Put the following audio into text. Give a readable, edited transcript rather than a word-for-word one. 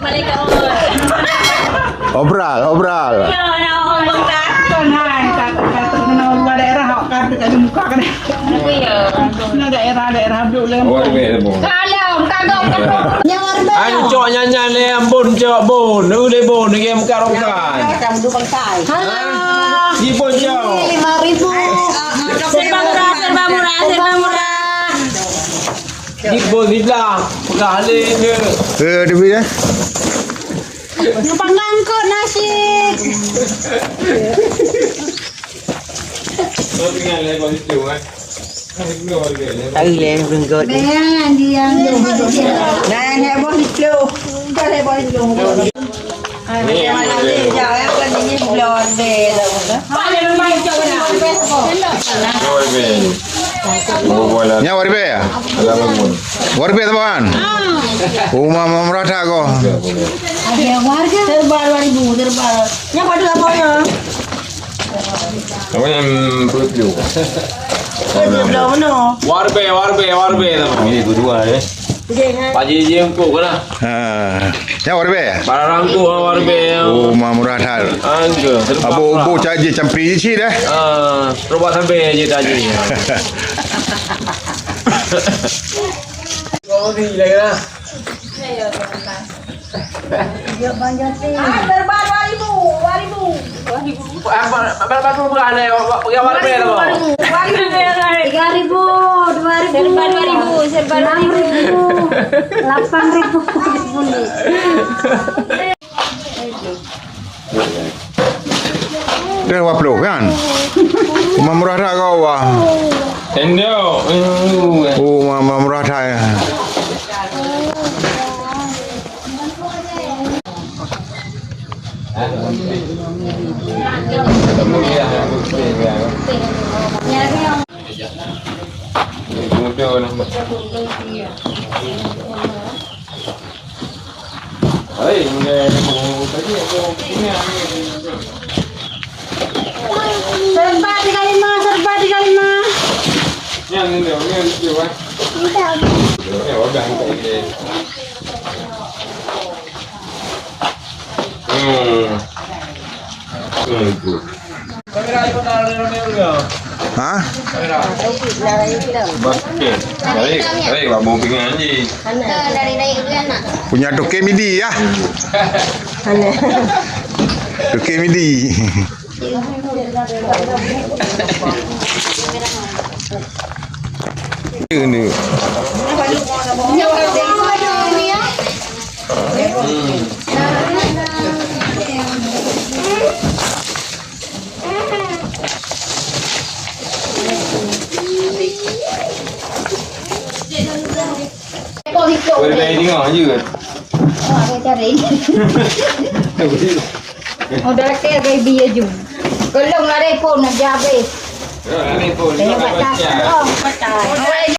Malika umur. Obral. Yo, na umur ka. Kan hai kata nama daerah hok kan dekat muka kan. Ano yo? Nah daerah dulu lah. Kalau kagok nyawarbe. Anh cho nyanyi em bồn cho bồn nữ đây bồn thì em karaoke. Kamu dukung sai. Di bồn cho. 5.000. Serba murah. Di bồn di lang. Pegale ke. Dia bila? Numpang ngangkut nasi. Tôi tinggal lagi positif kan. Tahu le renggot. Bayangan dia. Nah, heboh itu. Kan heboh itu. Ni Jangan kan ini blonde lah. Paling main coba na. Bola. Nya warbe ya? Ala bangun. Warbe teman. Rumah merata kau. Ada warga. Terbal 2000 terbal. Yang pada apa ya? Apa yang perlu? Belum no. Warbe teman. Ini kedua ya. Paji jiem ko kana. Nya warbe ya? Barang ko warbe. Rumah merata. Angge. Abu caji campri sih dah. Robot sampai je tadi. Kau ni lah. Terbal 2000. Apa bukan ada pakai warbe tu. 3.000, 2.000, serba 2.000, 8.000. Dia waplo kan? Rumah merata kau wah. Endo. Rumah merata ya. Serba 35. Yang ni dia, ni dia kan. Ni orang tak ini. Kamera itu taruh ni juga. Hah? Kamera. Basket. Baik, bawa pinggan je. Dari dulu anak. Punya toke midi ya? Toke midi. Ini. Boleh main tengok je ke? Udah kayak baby aja. Kalau nggak ada pun nak habis. Ni pun. Tengok baca. Oh, baca.